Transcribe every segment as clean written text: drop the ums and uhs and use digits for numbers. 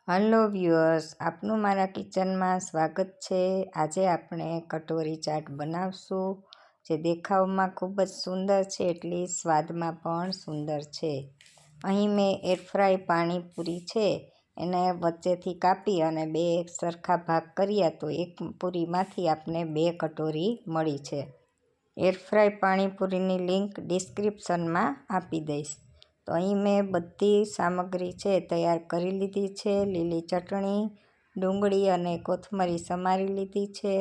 Hello viewers, આપનું મારા કિચનમાં સ્વાગત છે। આજે આપણે કટોરી ચાટ બનાવશું, જે દેખાવમાં ખૂબ જ સુંદર છે એટલી સ્વાદમાં પણ સુંદર છે। અહીં મેં એરફ્રાય પાણીપુરી છે એને વચ્ચેથી કાપી અને બે સરખા ભાગ કર્યા, તો એક પૂરીમાંથી આપણે 2 કટોરી મળી છે। એરફ્રાય પાણીપુરીની લિંક ડિસ્ક્રિપ્શનમાં આપી દઈશ। તો અહીં મેં બધી સામગ્રી છે તૈયાર કરી લીધી છે। લીલી ચટણી, ડુંગળી અને કોથમરી સમારી લીધી છે।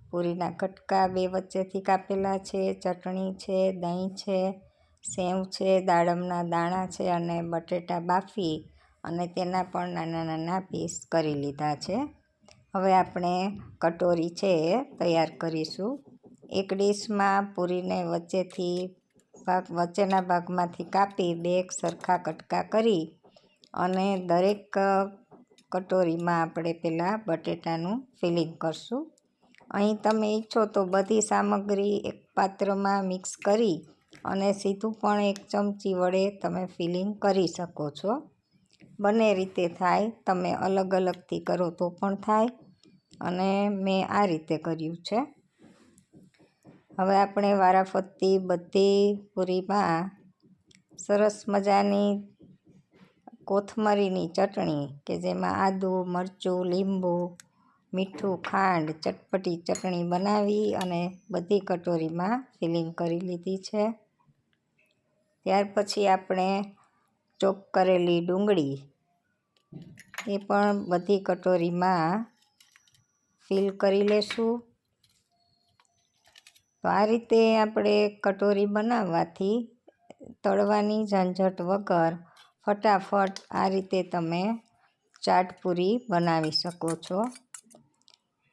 પૂરીના કટકા 2 વચ્ચેથી કાપેલા છે। ચટણી છે, દહીં છે, સેવ છે, દાડમના દાણા છે અને બટેટા બાફી અને તેના પણ નાના નાના પીસ કરી લીધા છે। હવે આપણે કટોરી છે એ તૈયાર કરીશું। એક ડીશમાં પૂરીને વચ્ચેના ભાગમાંથી કાપી 2 સરખા કટકા કરી અને દરેક કટોરીમાં આપણે પહેલાં બટેટાનું ફિલિંગ કરશું। અહીં તમે ઈચ્છો તો બધી સામગ્રી એક પાત્રમાં મિક્સ કરી અને સીધું પણ 1 ચમચી વડે તમે ફિલિંગ કરી શકો છો। બંને રીતે થાય, તમે અલગ અલગથી કરો તો પણ થાય અને મેં આ રીતે કર્યું છે। હવે આપણે વારાફરતી બધી પૂરીમાં સરસ મજાની કોથમરીની ચટણી, કે જેમાં આદું, મરચું, લીંબુ, મીઠું, ખાંડ, ચટપટી ચટણી બનાવી અને બધી કટોરીમાં ફિલિંગ કરી લીધી છે। ત્યાર પછી આપણે ચોપ કરેલી ડુંગળી એ પણ બધી કટોરીમાં ફિલ કરી લેશું। તો આ રીતે આપણે કટોરી બનાવવાથી તળવાની ઝંઝટ વગર ફટાફટ આ રીતે તમે ચાટ પૂરી બનાવી શકો છો।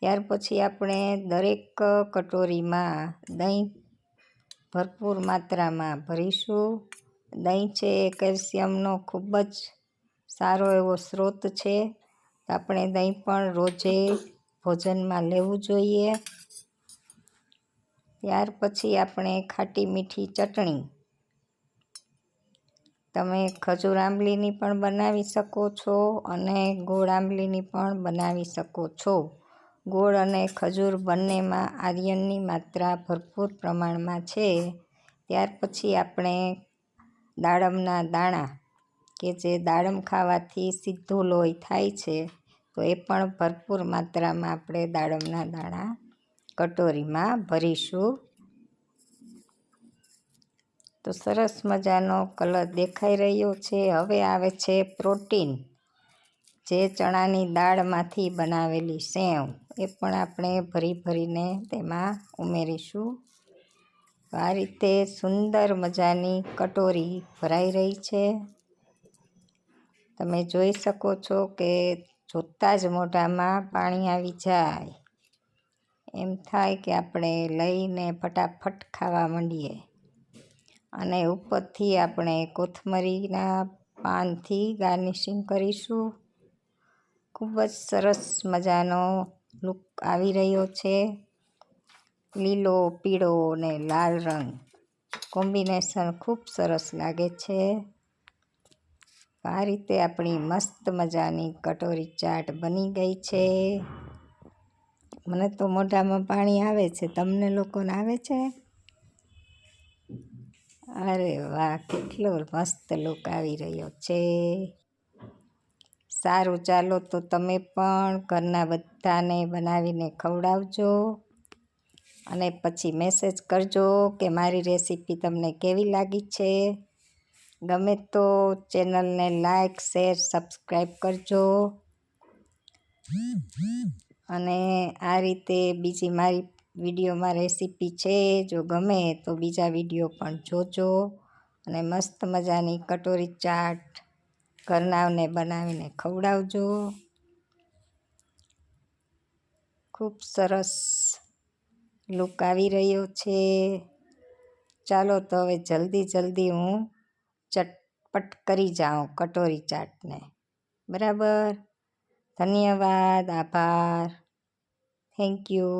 ત્યાર પછી આપણે દરેક કટોરીમાં દહીં ભરપૂર માત્રામાં ભરીશું। દહીં છે એ કેલ્શિયમનો ખૂબ જ સારો એવો સ્ત્રોત છે, તો આપણે દહીં પણ રોજે ભોજનમાં લેવું જોઈએ। ત્યાર પછી આપણે ખાટી મીઠી ચટણી, તમે ખજૂર આંબલીની પણ બનાવી શકો છો અને ગોળ આંબલીની પણ બનાવી શકો છો। ગોળ અને ખજૂર બંનેમાં આયર્નની માત્રા ભરપૂર પ્રમાણમાં છે। ત્યાર પછી આપણે દાડમના દાણા, કે જે દાડમ ખાવાથી સીધું લોહી થાય છે, તો એ પણ ભરપૂર માત્રામાં આપણે દાડમના દાણા કટોરીમાં ભરીશું। તો સરસ મજાનો કલર દેખાઈ રહ્યો છે। હવે આવે છે પ્રોટીન, જે ચણાની દાળમાંથી બનાવેલી સેવ, એ પણ આપણે ભરીને તેમાં ઉમેરીશું। આ રીતે સુંદર મજાની કટોરી ભરાઈ રહી છે। તમે જોઈ શકો છો કે જોતાં જ મોઢામાં પાણી આવી જાય, એમ થાય કે આપણે લઈને ફટાફટ ખાવા માંડીએ। અને ઉપરથી આપણે કોથમરીના પાનથી ગાર્નિશિંગ કરીશું। ખૂબ જ સરસ મજાનો લુક આવી રહ્યો છે। લીલો, પીળો અને લાલ રંગ કોમ્બિનેશન ખૂબ સરસ લાગે છે। આ રીતે આપણી મસ્ત મજાની કટોરી ચાટ બની ગઈ છે। મને તો મોઢામાં પાણી આવે છે, તમને લોકોને આવે છે? અરે વાહ, કેટલો મસ્ત લુક આવી રહ્યો છે। સારું, ચાલો તો તમે પણ ઘરના બધાને બનાવીને ખવડાવજો અને પછી મેસેજ કરજો કે મારી રેસીપી તમને કેવી લાગી છે। ગમે તો ચેનલને લાઈક, શેર, સબસ્ક્રાઈબ કરજો અને આ રીતે બીજી મારી વિડીયોમાં રેસીપી છે, જો ગમે તો બીજા વિડીયો પણ જોજો અને મસ્ત મજાની કટોરી ચાટ ઘરનાઓને બનાવીને ખવડાવજો। ખૂબ સરસ લુક આવી રહ્યો છે। ચાલો તો હવે જલ્દી હું ચટપટ કરી જાઉં કટોરી ચાટને, બરાબર? ધન્યવાદ, આભાર, થેન્ક યુ।